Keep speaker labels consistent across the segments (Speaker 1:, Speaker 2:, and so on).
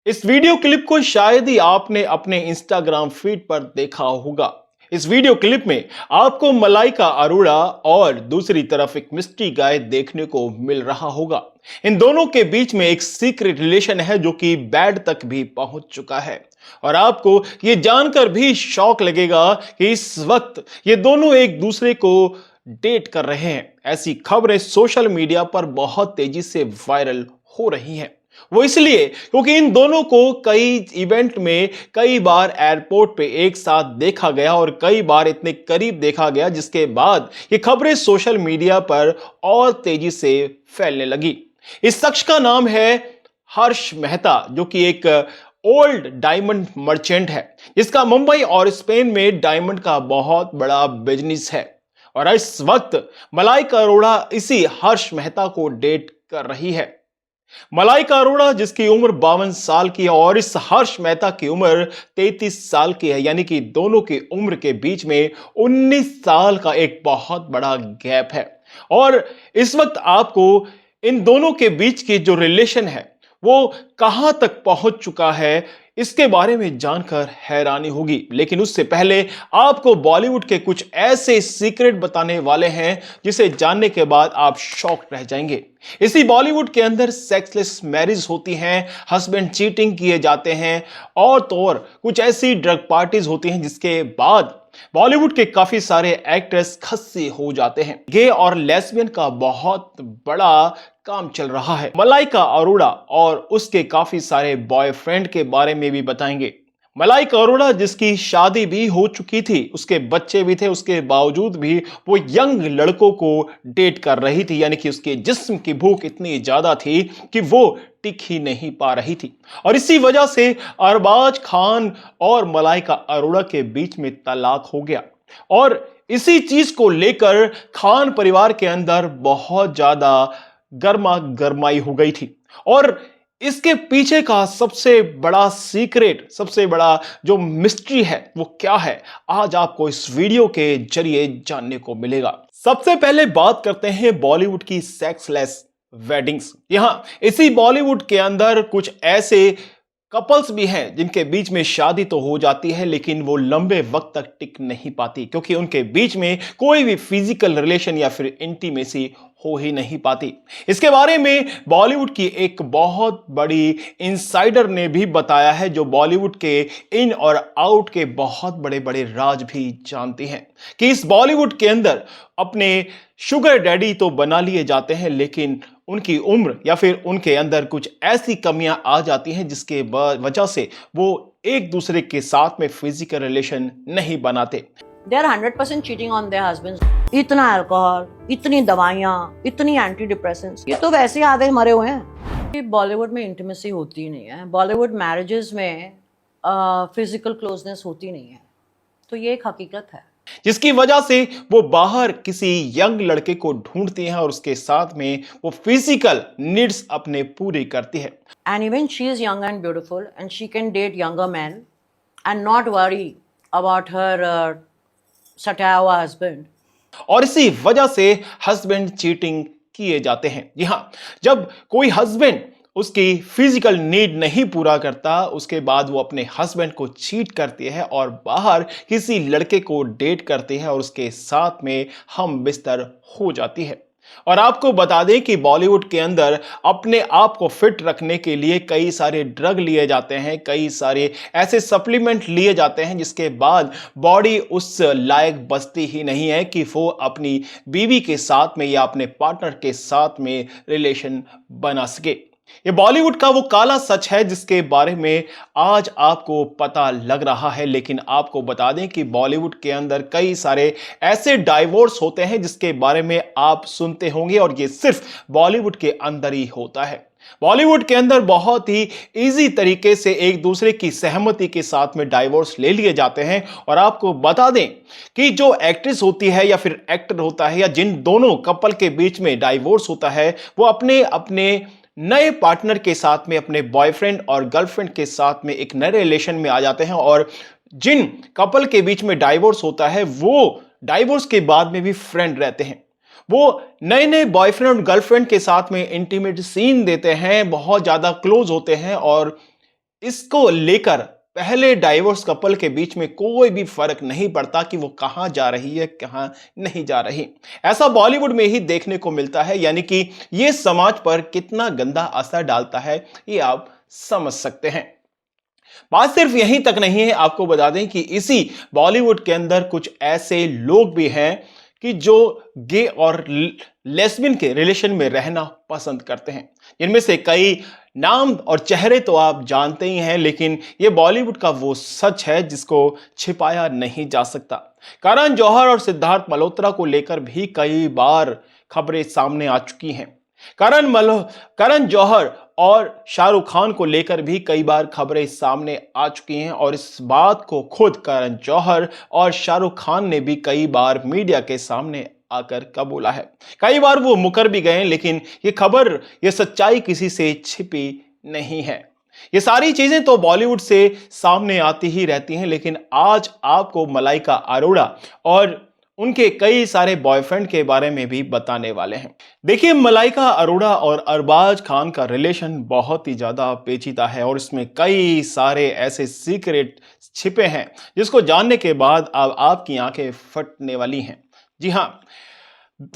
Speaker 1: इस video clip को शायद ही आपने अपने इंस्टाग्राम फीड पर देखा होगा। इस वीडियो क्लिप में आपको मलाइका अरोड़ा और दूसरी तरफ एक मिस्ट्री गाय देखने को मिल रहा होगा। इन दोनों के बीच में एक सीक्रेट रिलेशन है जो कि बेड तक भी पहुंच चुका है। और आपको ये जानकर भी शौक लगेगा कि इस वक्त ये दोनों एक दूसरे को डेट कर रहे हैं। ऐसी खबरें सोशल मीडिया पर बहुत तेजी से वायरल हो रही हैं। वो इसलिए क्योंकि इन दोनों को कई इवेंट में कई बार एयरपोर्ट पे एक साथ देखा गया और कई बार इतने करीब देखा गया, जिसके बाद ये खबरें सोशल मीडिया पर और तेजी से फैलने लगी। इस शख्स का नाम है हर्ष मेहता, जो कि एक ओल्ड डायमंड मर्चेंट है जिसका मुंबई और स्पेन में डायमंड का बहुत बड़ा बिजनेस है। और इस वक्त मलाइका अरोड़ा इसी हर्ष मेहता को डेट कर रही है। मलाइका अरोड़ा जिसकी उम्र 52 साल की है और इस हर्ष मेहता की उम्र 33 साल की है, यानी कि दोनों की उम्र के बीच में 19 साल का एक बहुत बड़ा गैप है। और इस वक्त आपको इन दोनों के बीच की जो रिलेशन है वो कहां तक पहुंच चुका है, इसके बारे में जानकर हैरानी होगी। लेकिन उससे पहले आपको बॉलीवुड के कुछ ऐसे सीक्रेट बताने वाले हैं जिसे जानने के बाद आप शॉक रह जाएंगे। इसी बॉलीवुड के अंदर सेक्सलेस मैरिज होती हैं, हस्बैंड चीटिंग किए जाते हैं और तो और कुछ ऐसी ड्रग पार्टीज होती हैं जिसके बाद बॉलीवुड के काफी सारे एक्टर्स खस्सी हो जाते हैं। गे और लेस्बियन का बहुत बड़ा काम चल रहा है। मलाइका अरोड़ा और उसके काफी सारे बॉयफ्रेंड के बारे में भी बताएंगे। मलाइका अरोड़ा जिसकी शादी भी हो चुकी थी, उसके बच्चे भी थे, उसके बावजूद भी वो यंग लड़कों को डेट कर रही थी, यानी कि उसके जिस्म की भूख इतनी ज्यादा थी कि वो टिक ही नहीं पा रही थी। और इसी वजह से अरबाज खान और मलाइका अरोड़ा के बीच में तलाक हो गया। और इसी चीज को लेकर खान परिवार के अंदर बहुत ज्यादा गर्मा गर्माई हो गई थी। और इसके पीछे का सबसे बड़ा सीक्रेट, सबसे बड़ा जो मिस्ट्री है वो क्या है, आज आपको इस वीडियो के जरिए जानने को मिलेगा। सबसे पहले बात करते हैं बॉलीवुड की सेक्सलेस वेडिंग्स। यहां इसी बॉलीवुड के अंदर कुछ ऐसे कपल्स भी हैं जिनके बीच में शादी तो हो जाती है लेकिन वो लंबे वक्त तक टिक नहीं पाती, क्योंकि उनके बीच में कोई भी फिजिकल रिलेशन या फिर इंटीमेसी हो ही नहीं पाती। इसके बारे में बॉलीवुड की एक बहुत बड़ी इंसाइडर ने भी बताया है, जो बॉलीवुड के इन और आउट के बहुत बड़े बड़े राज भी जानती हैं, कि इस बॉलीवुड के अंदर अपने शुगर डैडी तो बना लिए जाते हैं लेकिन उनकी उम्र या फिर उनके अंदर कुछ ऐसी कमियां आ जाती हैं जिसके वजह से वो एक दूसरे के साथ में फिजिकल रिलेशन नहीं बनाते।
Speaker 2: They are 100% cheating on their husbands. इतना अल्कोहल, इतनी दवाइयाँ, इतनी एंटी डिप्रेसेंट्स, ये तो वैसे ही आधे मरे हुए हैं। बॉलीवुड में इंटीमेसी होती ही नहीं है, बॉलीवुड मैरिजेस में फिजिकल क्लोजनेस होती नहीं है, तो ये एक हकीकत है,
Speaker 1: जिसकी वजह से वो बाहर किसी यंग लड़के को ढूंढती हैं और उसके साथ में वो फिजिकल नीड्स अपने पूरी करती है।
Speaker 2: and even she is young and beautiful and she can date younger men and not worry about her सटाया हुआ husband.
Speaker 1: और इसी वजह से हस्बैंड चीटिंग किए जाते हैं। जी हाँ, जब कोई हस्बैंड उसकी फिजिकल नीड नहीं पूरा करता, उसके बाद वो अपने हस्बैंड को चीट करती है और बाहर किसी लड़के को डेट करती है और उसके साथ में हम बिस्तर हो जाती है। और आपको बता दें कि बॉलीवुड के अंदर अपने आप को फिट रखने के लिए कई सारे ड्रग लिए जाते हैं, कई सारे ऐसे सप्लीमेंट लिए जाते हैं जिसके बाद बॉडी उस लायक बचती ही नहीं है कि वो अपनी बीवी के साथ में या अपने पार्टनर के साथ में रिलेशन बना सके। ये बॉलीवुड का वो काला सच है जिसके बारे में आज आपको पता लग रहा है। लेकिन आपको बता दें कि बॉलीवुड के अंदर कई सारे ऐसे डाइवोर्स होते हैं जिसके बारे में आप सुनते होंगे, और ये सिर्फ बॉलीवुड के अंदर ही होता है। बॉलीवुड के अंदर बहुत ही इजी तरीके से एक दूसरे की सहमति के साथ में डाइवोर्स ले लिए जाते हैं। और आपको बता दें कि जो एक्ट्रेस होती है या फिर एक्टर होता है या जिन दोनों कपल के बीच में डाइवोर्स होता है, वो अपने अपने नए पार्टनर के साथ में, अपने बॉयफ्रेंड और गर्लफ्रेंड के साथ में एक नए रिलेशन में आ जाते हैं। और जिन कपल के बीच में डाइवोर्स होता है वो डाइवोर्स के बाद में भी फ्रेंड रहते हैं। वो नए नए बॉयफ्रेंड और गर्लफ्रेंड के साथ में इंटीमेट सीन देते हैं, बहुत ज्यादा क्लोज होते हैं और इसको लेकर पहले डाइवोर्स कपल के बीच में कोई भी फर्क नहीं पड़ता कि वो कहां जा रही है, कहां नहीं जा रही। ऐसा बॉलीवुड में ही देखने को मिलता है, यानी कि ये समाज पर कितना गंदा असर डालता है ये आप समझ सकते हैं। बात सिर्फ यहीं तक नहीं है, आपको बता दें कि इसी बॉलीवुड के अंदर कुछ ऐसे लोग भी हैं कि जो गे और लेस्बियन के रिलेशन में रहना पसंद करते हैं, जिनमें से कई नाम और चेहरे तो आप जानते ही हैं, लेकिन ये बॉलीवुड का वो सच है जिसको छिपाया नहीं जा सकता। करण जौहर और सिद्धार्थ मल्होत्रा को लेकर भी कई बार खबरें सामने आ चुकी हैं। करण जौहर और शाहरुख खान को लेकर भी कई बार खबरें सामने आ चुकी हैं और इस बात को खुद करण जौहर और शाहरुख खान ने भी कई बार मीडिया के सामने आकर कबूला है। कई बार वो मुकर भी गए, लेकिन ये सच्चाई किसी से छिपी नहीं है। ये सारी चीजें तो बॉलीवुड से सामने आती ही रहती हैं, लेकिन आज आपको मलाइका अरोड़ा और उनके कई सारे बॉयफ्रेंड के बारे में भी बताने वाले हैं। देखिए, मलाइका अरोड़ा और अरबाज खान का रिलेशन बहुत ही ज्यादा पेचीदा है और इसमें कई सारे ऐसे सीक्रेट छिपे हैं जिसको जानने के बाद अब आपकी आंखें फटने वाली हैं। जी हां,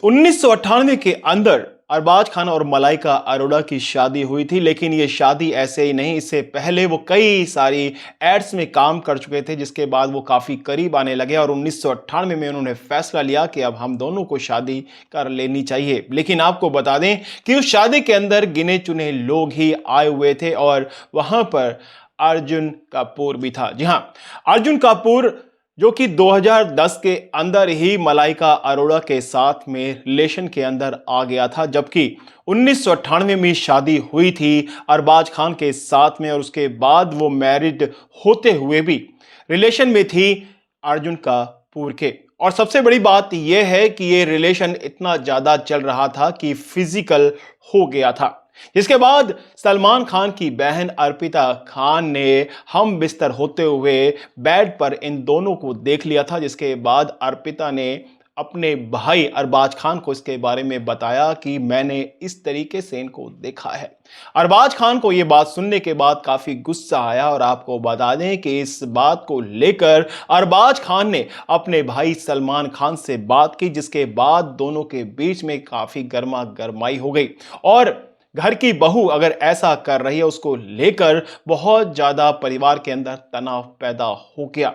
Speaker 1: 1998 के अंदर अरबाज खान और मलाइका अरोड़ा की शादी हुई थी, लेकिन ये शादी ऐसे ही नहीं, इससे पहले वो कई सारी एड्स में काम कर चुके थे, जिसके बाद वो काफ़ी करीब आने लगे और 1998 में उन्होंने फैसला लिया कि अब हम दोनों को शादी कर लेनी चाहिए। लेकिन आपको बता दें कि उस शादी के अंदर गिने चुने लोग ही आए हुए थे और वहाँ पर अर्जुन कपूर भी था। जी हाँ, अर्जुन कपूर जो कि 2010 के अंदर ही मलाइका अरोड़ा के साथ में रिलेशन के अंदर आ गया था, जबकि 1998 में शादी हुई थी अरबाज खान के साथ में और उसके बाद वो मैरिड होते हुए भी रिलेशन में थी अर्जुन कपूर के। और सबसे बड़ी बात यह है कि ये रिलेशन इतना ज़्यादा चल रहा था कि फिजिकल हो गया था, जिसके बाद सलमान खान की बहन अर्पिता खान ने हम बिस्तर होते हुए बेड पर इन दोनों को देख लिया था, जिसके बाद अर्पिता ने अपने भाई अरबाज खान को इसके बारे में बताया कि मैंने इस तरीके से इनको देखा है। अरबाज खान को यह बात सुनने के बाद काफी गुस्सा आया और आपको बता दें कि इस बात को लेकर अरबाज खान ने अपने भाई सलमान खान से बात की, जिसके बाद दोनों के बीच में काफी गर्मा गर्माई हो गई और घर की बहू अगर ऐसा कर रही है उसको लेकर बहुत ज्यादा परिवार के अंदर तनाव पैदा हो गया।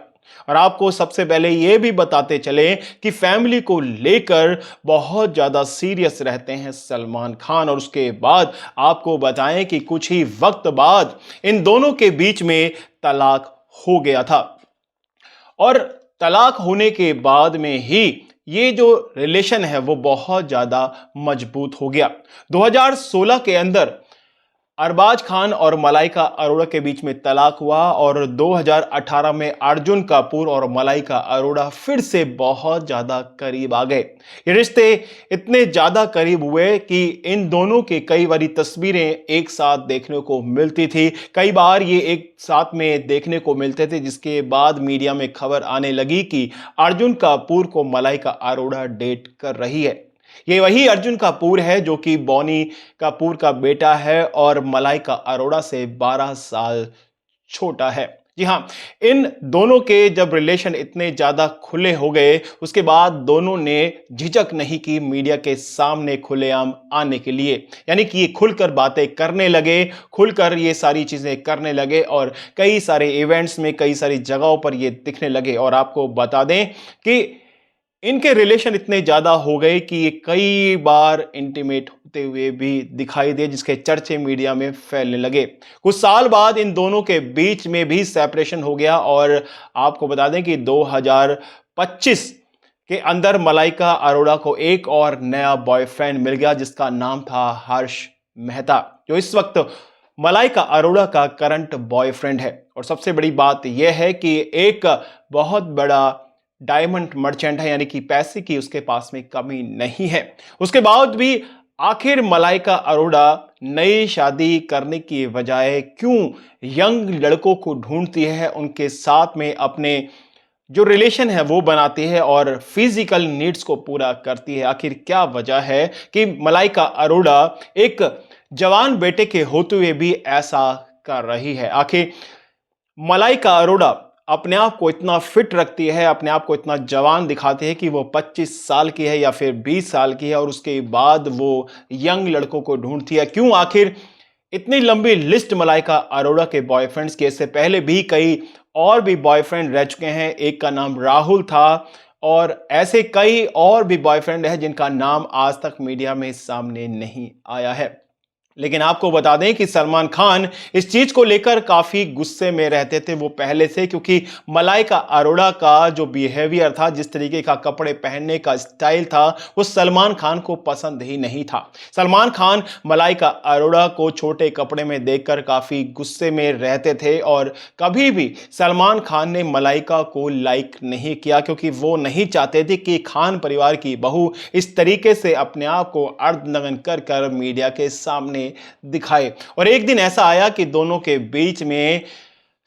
Speaker 1: और आपको सबसे पहले यह भी बताते चले कि फैमिली को लेकर बहुत ज्यादा सीरियस रहते हैं सलमान खान, और उसके बाद आपको बताएं कि कुछ ही वक्त बाद इन दोनों के बीच में तलाक हो गया था और तलाक होने के बाद में ही ये जो रिलेशन है वो बहुत ज्यादा मजबूत हो गया। 2016 के अंदर अरबाज खान और मलाइका अरोड़ा के बीच में तलाक हुआ और 2018 में अर्जुन कपूर और मलाइका अरोड़ा फिर से बहुत ज्यादा करीब आ गए। ये रिश्ते इतने ज्यादा करीब हुए कि इन दोनों के कई बारी तस्वीरें एक साथ देखने को मिलती थी, कई बार ये एक साथ में देखने को मिलते थे, जिसके बाद मीडिया में खबर आने लगी कि अर्जुन कपूर को मलाइका अरोड़ा डेट कर रही है। ये वही अर्जुन कपूर है जो कि बोनी कपूर का बेटा है और मलाइका अरोड़ा से 12 साल छोटा है। जी हाँ, इन दोनों के जब रिलेशन इतने ज्यादा खुले हो गए उसके बाद दोनों ने झिझक नहीं की मीडिया के सामने खुलेआम आने के लिए, यानी कि ये खुलकर बातें करने लगे, खुलकर ये सारी चीजें करने लगे और कई सारे इवेंट्स में कई सारी जगहों पर ये दिखने लगे। और आपको बता दें कि इनके रिलेशन इतने ज्यादा हो गए कि ये कई बार इंटीमेट होते हुए भी दिखाई दिए, जिसके चर्चे मीडिया में फैलने लगे। कुछ साल बाद इन दोनों के बीच में भी सेपरेशन हो गया और आपको बता दें कि 2025 के अंदर मलाइका अरोड़ा को एक और नया बॉयफ्रेंड मिल गया, जिसका नाम था हर्ष मेहता, जो इस वक्त मलाइका अरोड़ा का करंट बॉयफ्रेंड है। और सबसे बड़ी बात यह है कि एक बहुत बड़ा डायमंड मर्चेंट है, यानी कि पैसे की उसके पास में कमी नहीं है। उसके बाद भी आखिर मलाइका अरोड़ा नई शादी करने की बजाय क्यों यंग लड़कों को ढूंढती है, उनके साथ में अपने जो रिलेशन है वो बनाती है और फिजिकल नीड्स को पूरा करती है। आखिर क्या वजह है कि मलाइका अरोड़ा एक जवान बेटे के होते हुए भी ऐसा कर रही है। आखिर मलाइका अरोड़ा अपने आप को इतना फिट रखती है, अपने आप को इतना जवान दिखाती है कि वो 25 साल की है या फिर 20 साल की है और उसके बाद वो यंग लड़कों को ढूंढती है। क्यों आखिर इतनी लंबी लिस्ट मलाइका अरोड़ा के बॉयफ्रेंड्स की? इससे पहले भी कई और भी बॉयफ्रेंड रह चुके हैं। एक का नाम राहुल था और ऐसे कई और भी बॉयफ्रेंड हैं जिनका नाम आज तक मीडिया में सामने नहीं आया है। लेकिन आपको बता दें कि सलमान खान इस चीज को लेकर काफी गुस्से में रहते थे वो पहले से, क्योंकि मलाइका अरोड़ा का जो बिहेवियर था, जिस तरीके का कपड़े पहनने का स्टाइल था, वो सलमान खान को पसंद ही नहीं था। सलमान खान मलाइका अरोड़ा को छोटे कपड़े में देखकर काफी गुस्से में रहते थे और कभी भी सलमान खान ने मलाइका को लाइक नहीं किया, क्योंकि वो नहीं चाहते थे कि खान परिवार की बहू इस तरीके से अपने आप को अर्धनग्न कर मीडिया के सामने दिखाए। और एक दिन ऐसा आया कि दोनों के बीच में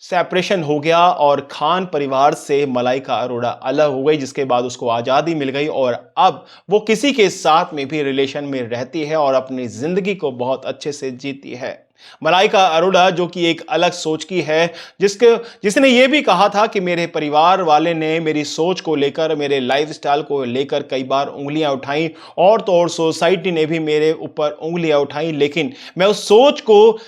Speaker 1: सेपरेशन हो गया और खान परिवार से मलाइका अरोड़ा अलग हो गई, जिसके बाद उसको आजादी मिल गई और अब वो किसी के साथ में भी रिलेशन में रहती है और अपनी जिंदगी को बहुत अच्छे से जीती है। मलाइका अरोड़ा जो कि एक अलग सोच की है, जिसने ये भी कहा था कि मेरे परिवार वाले ने मेरी सोच को लेकर, मेरे लाइफस्टाइल को लेकर कई बार उंगलियां उठाई और तो और सोसाइटी ने भी मेरे ऊपर उंगलियां उठाई, लेकिन मैं उस सोच को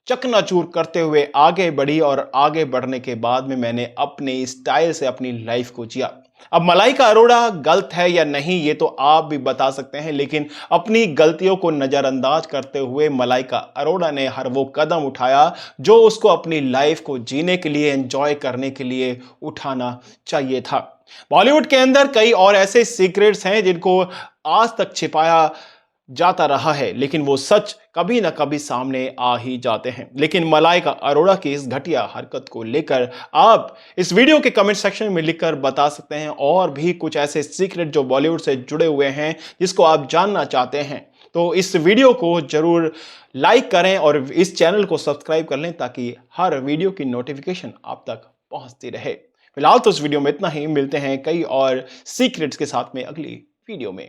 Speaker 1: चकनाचूर करते हुए आगे बढ़ी और आगे बढ़ने के बाद में मैंने अपने स्टाइल से अपनी लाइफ को जिया। अब मलाइका अरोड़ा गलत है या नहीं ये तो आप भी बता सकते हैं, लेकिन अपनी गलतियों को नजरअंदाज करते हुए मलाइका अरोड़ा ने हर वो कदम उठाया जो उसको अपनी लाइफ को जीने के लिए, एंजॉय करने के लिए उठाना चाहिए था। बॉलीवुड के अंदर कई और ऐसे सीक्रेट्स हैं जिनको आज तक छिपाया जाता रहा है, लेकिन वो सच कभी ना कभी सामने आ ही जाते हैं। लेकिन मलाइका अरोड़ा की इस घटिया हरकत को लेकर आप इस वीडियो के कमेंट सेक्शन में लिखकर बता सकते हैं और भी कुछ ऐसे सीक्रेट जो बॉलीवुड से जुड़े हुए हैं जिसको आप जानना चाहते हैं। तो इस वीडियो को जरूर लाइक करें और इस चैनल को सब्सक्राइब कर लें ताकि हर वीडियो की नोटिफिकेशन आप तक पहुंचती रहे। फिलहाल तो इस वीडियो में इतना ही, मिलते हैं कई और सीक्रेट्स के साथ में अगली वीडियो में।